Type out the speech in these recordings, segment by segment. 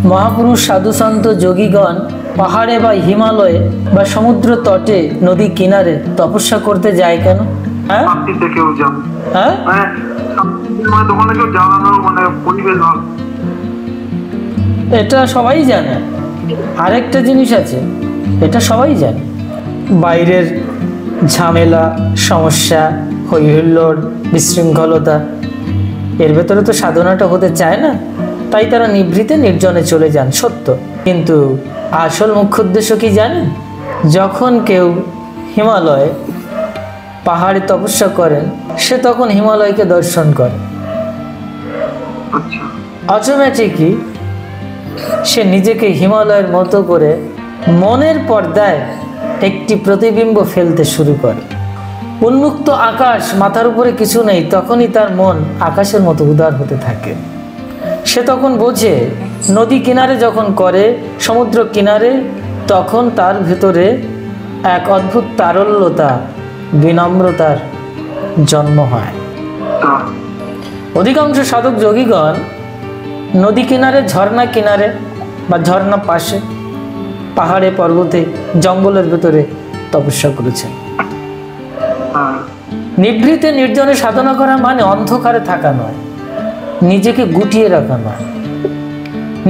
মহাপুরুষ সাধুসন্ত যোগীগণ পাহাড়ে বা হিমালয়ে বা সমুদ্র তটে নদী কিনারে তপস্যা করতে যায় কেন? হ্যাঁ, এটা সবাই জানে। আরেকটা জিনিস আছে, এটা সবাই জানে, বাইরের ঝামেলা, সমস্যা, হই হুল্লোড়, বিশৃঙ্খলতা, এর ভেতরে তো সাধনাটা হতে চায় না, তাই তারা নিভৃতে নির্জনে চলে যান, সত্য। কিন্তু আসল মুখ্য উদ্দেশ্য কি জানেন? যখন কেউ হিমালয়ে পাহাড়ে তপস্যা করেন, সে তখন হিমালয়কে দর্শন করে। অটোমেটিকই সে নিজেকে হিমালয়ের মতো করে মনের পর্দায় একটি প্রতিবিম্ব ফেলতে শুরু করে। উন্মুক্ত আকাশ, মাথার উপরে কিছু নেই, তখনই তার মন আকাশের মতো উদার হতে থাকে। সে তখন বোঝে নদী কিনারে যখন করে, সমুদ্র কিনারে, তখন তার ভেতরে এক অদ্ভুত তারল্যতা, বিনম্রতার জন্ম হয়। অধিকাংশ সাধক যোগীগণ নদী কিনারে, ঝর্ণা কিনারে বা ঝর্ণা পাশে, পাহাড়ে, পর্বতে, জঙ্গলের ভেতরে তপস্যা করেছেন। নিভৃতে নির্জনে সাধনা করা মানে অন্ধকারে থাকা নয়, নিজেকে গুটিয়ে রাখা নয়,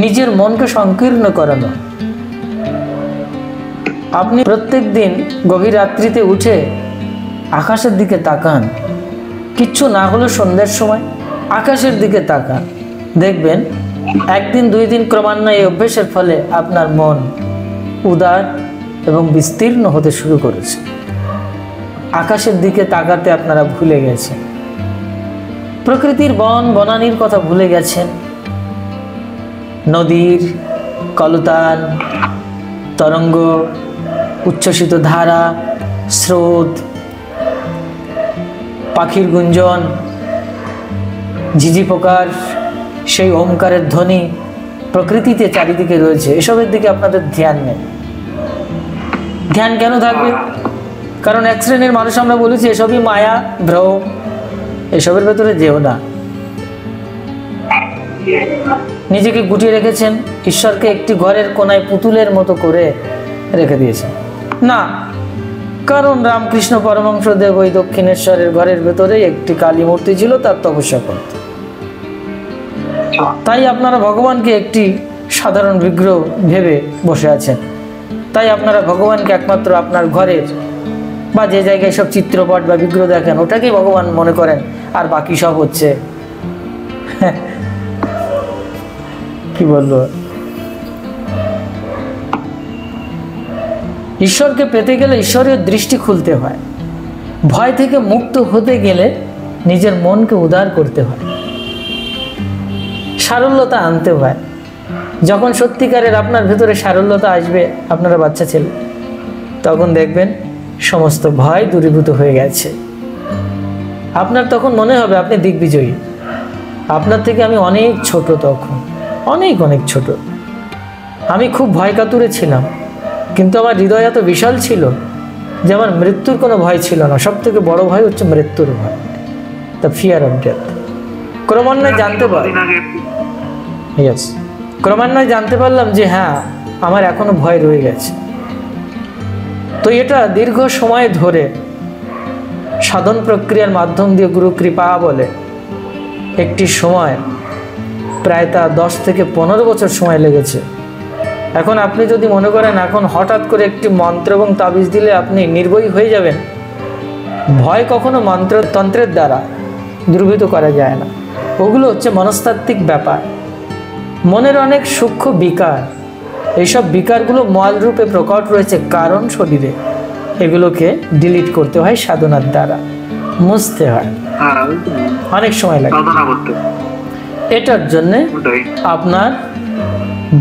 নিজের মনকে সংকীর্ণ করা নয়। আপনি প্রত্যেক দিন গভীর রাত্রিতে উঠে আকাশের দিকে তাকান, কিচ্ছু না হলে সন্ধ্যার সময় আকাশের দিকে তাকান, দেখবেন একদিন দুই দিন ক্রমান্বয়ে এই অভ্যেসের ফলে আপনার মন উদার এবং বিস্তীর্ণ হতে শুরু করেছে। আকাশের দিকে তাকাতে আপনারা ভুলে গেছেন, প্রকৃতির বন বনানীর কথা ভুলে গেছেন, নদীর কলতান, তরঙ্গ, উচ্ছ্বসিত ধারা, স্রোত, পাখির গুঞ্জন, ঝিঝি পোকার সেই ওমকারের ধ্বনি প্রকৃতিতে চারিদিকে রয়েছে। এসবের দিকে আপনাদের ধ্যান নেই। ধ্যান কেন থাকবে? কারণ এক শ্রেণীর মানুষ আমরা বলেছি এসবই মায়া, ভ্রম, এসবের ভেতরে যেও না। নিজেকে গুটিয়ে রেখেছেন, ঈশ্বরকে একটি ঘরের কোনায় পুতুলের মতো করে রেখে দিয়েছেন না। কারণ রামকৃষ্ণ পরমহংসদেব ওই দক্ষিণেশ্বরের ঘরের ভেতরে একটি কালী মূর্তি ছিল, তার তপস্যা করত। তাই আপনারা ভগবানকে একটি সাধারণ বিগ্রহ ভেবে বসে আছেন। তাই আপনারা ভগবানকে একমাত্র আপনার ঘরের বা যে জায়গায় সব চিত্রপট বা বিগ্রহ দেখেন, ওটাকেই ভগবান মনে করেন, আর বাকি সব হচ্ছে কি বলবো, ঈশ্বরকে পেতে গেলে ঈশ্বরের দৃষ্টি খুলতে হয়। ভয় থেকে মুক্ত হতে গেলে নিজের মনকে উদার করতে হয়, সারল্যতা আনতে হয়। যখন সত্যিকারের আপনার ভেতরে সারল্যতা আসবে, আপনারা বাচ্চা ছেলে, তখন দেখবেন সমস্ত ভয় দূরীভূত হয়ে গেছে। আপনার তখন মনে হবে আপনি দিগ্বিজয়ী। আপনার থেকে আমি অনেক ছোট, তখন অনেক অনেক ছোট। আমি খুব ভয় কাতুরে ছিলাম, কিন্তু আমার হৃদয় এত বিশাল ছিল যে আমার মৃত্যুর কোনো ভয় ছিল না। সব থেকে বড় ভয় হচ্ছে মৃত্যুর ভয়, দ্য ফিয়ার অফ ডেথ। ক্রমান্বয়ে জানতে পারলাম, ক্রমান্বয়ে জানতে পারলাম যে হ্যাঁ, আমার এখনো ভয় রয়ে গেছে। তো এটা দীর্ঘ সময় ধরে সাধন প্রক্রিয়ার মাধ্যম দিয়ে গুরু কৃপা বলে একটি সময়, প্রায় তা 10 থেকে 15 বছর সময় লেগেছে। এখন আপনি যদি মনে করেন এখন হঠাৎ করে একটি মন্ত্র এবং তাবিজ দিলে আপনি নির্ভয় হয়ে যাবেন, ভয় কখনো মন্ত্রতন্ত্রের দ্বারা দূরীভূত করা যায় না। ওগুলো হচ্ছে মনস্তাত্ত্বিক ব্যাপার, মনের অনেক সূক্ষ্ম বিকার। এইসব বিকারগুলো মল রূপে প্রকট রয়েছে কারণ শরীরে, এগুলোকে ডিলিট করতে হয় সাধনার দ্বারা, মুছতে হয়, অনেক সময় লাগে। এটার জন্যে আপনার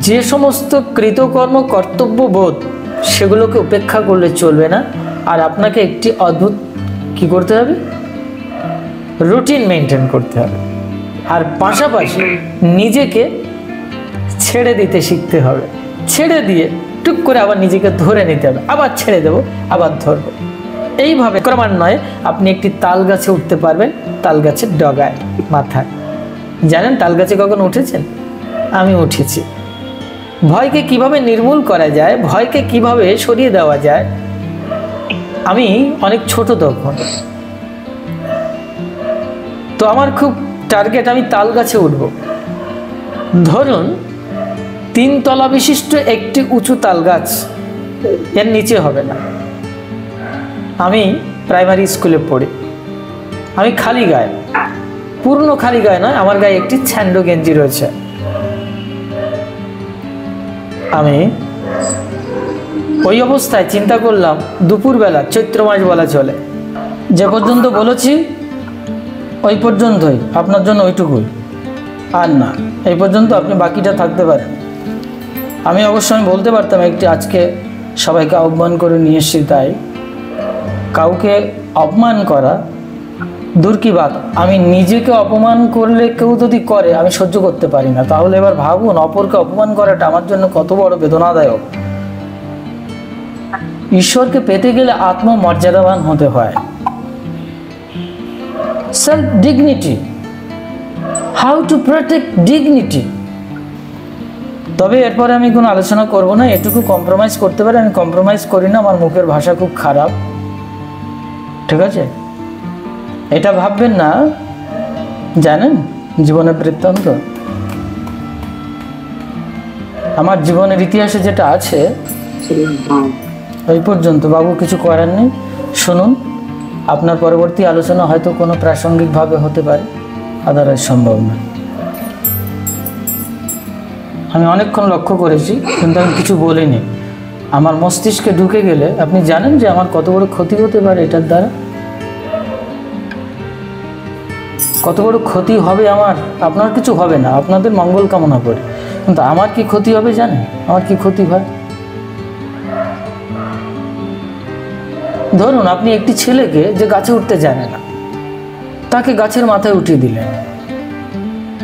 যে সমস্ত কৃতকর্ম কর্তব্যবোধ, সেগুলোকে উপেক্ষা করলে চলবে না। আর আপনাকে একটি অদ্ভুত কি করতে হবে, রুটিন মেনটেন করতে হবে। আর পাশাপাশি নিজেকে ছেড়ে দিতে শিখতে হবে। ছেড়ে দিয়ে টুক করে আবার নিজেকে ধরে নিতে হবে, আবার ছেড়ে দেব, আবার ধরবো। এইভাবে ক্রমান্বয়ে আপনি একটি তাল গাছে উঠতে পারবেন, তাল গাছের ডগায়, মাথায়। জানেন তাল গাছে কখন উঠেছেন? আমি উঠেছি। ভয়কে কিভাবে নির্মূল করা যায়, ভয়কে কিভাবে সরিয়ে দেওয়া যায়। আমি অনেক ছোট তখন, তো আমার খুব টার্গেট, আমি তাল গাছে উঠব। ধরুন 3 তলা বিশিষ্ট একটি উঁচু তাল গাছ, এর নিচে হবে না। আমি প্রাইমারি স্কুলে পড়ি, আমি খালি গায়ে, পূর্ণ খালি গায়ে নয়, আমার গায়ে একটি ছ্যান্ডো গেঞ্জি রয়েছে। আমি ওই অবস্থায় চিন্তা করলাম, দুপুরবেলা, চৈত্র মাস বলা চলে, যে পর্যন্ত বলেছি ওই পর্যন্তই, আপনার জন্য ওইটুকুই, আর না, এই পর্যন্ত, আপনি বাকিটা থাকতে পারেন। আমি অবশ্যই বলতে পারতাম একটি আজকে সবাইকে আহ্বান করে নিয়ে এসেছি, তাই কাউকে অপমান করা দূর কি বাত, আমি নিজেকে অপমান করলে কেউ যদি করে আমি সহ্য করতে পারি না। তাহলে এবার ভাবুন, অপরকে অপমান করাটা আমার জন্য কত বড় বেদনাদায়ক। ঈশ্বরকে পেতে গেলে আত্মমর্যাদাবান হতে হয়। Self dignity, how to protect dignity. তবে এরপরে আমি কোনো আলোচনা করব না, এটুকু কম্প্রোমাইজ করতে পারি, আমি কম্প্রোমাইজ করি না, আমার মুখের ভাষা খুব খারাপ, ঠিক আছে? এটা ভাববেন না। জানেন জীবনের বৃত্তান্ত, আমার জীবনের ইতিহাসে যেটা আছে ওই পর্যন্ত, বাবু কিছু করার নেই। শুনুন, আপনার পরবর্তী আলোচনা হয়তো কোনো প্রাসঙ্গিকভাবে হতে পারে, আদারওয়াইজ সম্ভব না। আমি অনেকক্ষণ লক্ষ্য করেছি, কিন্তু আমি কিছু বলিনি। আমার মস্তিষ্কে ঢুকে গেলে আপনি জানেন যে আমার কত বড় ক্ষতি হতে পারে এটার দ্বারা, কত বড় ক্ষতি হবে আমার। আপনার কিছু হবে না, আপনাদের মঙ্গল কামনা করি, কিন্তু আমার কি ক্ষতি হবে জানেন? আমার কি ক্ষতি হয়? ধরুন আপনি একটি ছেলেকে, যে গাছে উঠতে জানে না, তাকে গাছের মাথায় উঠিয়ে দিলেন,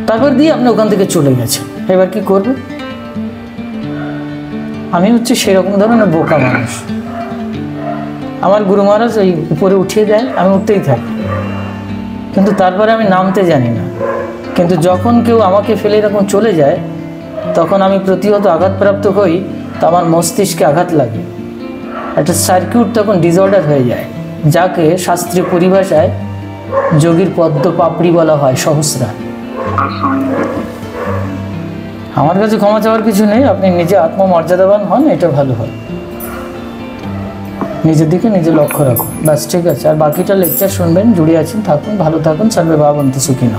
তারপর দিয়ে আপনি ওখান থেকে চলে গেছেন। এবার কি করবে? আমি হচ্ছে সেরকম ধরনের বোকা মানুষ। আমার গুরু মহারাজ ওই উপরে উঠিয়ে দেয়, আমি উঠতেই থাকি, কিন্তু তারপরে আমি নামতে জানি না। কিন্তু যখন কেউ আমাকে ফেলে এরকম চলে যায়, তখন আমি প্রতিহত আঘাতপ্রাপ্ত হই, তো আমার মস্তিষ্কে আঘাত লাগে, একটা সার্কিট তখন ডিসঅর্ডার হয়ে যায়, যাকে শাস্ত্রীয় পরিভাষায় যোগীর পদ্ম পাপড়ি বলা হয়, সহস্রা। আমার কাছে ক্ষমা চাওয়ার কিছু নেই, আপনি নিজে আত্মমর্যাদাবান হন, এটা ভালো হয়। নিজের দিকে নিজে লক্ষ্য রাখুন, ব্যাস, ঠিক আছে। আর বাকিটা লেকচার শুনবেন, জুড়ে আছেন, থাকুন, ভালো থাকুন। সর্বে ভবন্তু সুখিনঃ,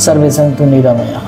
সর্বে সন্তু নিরাময়াঃ।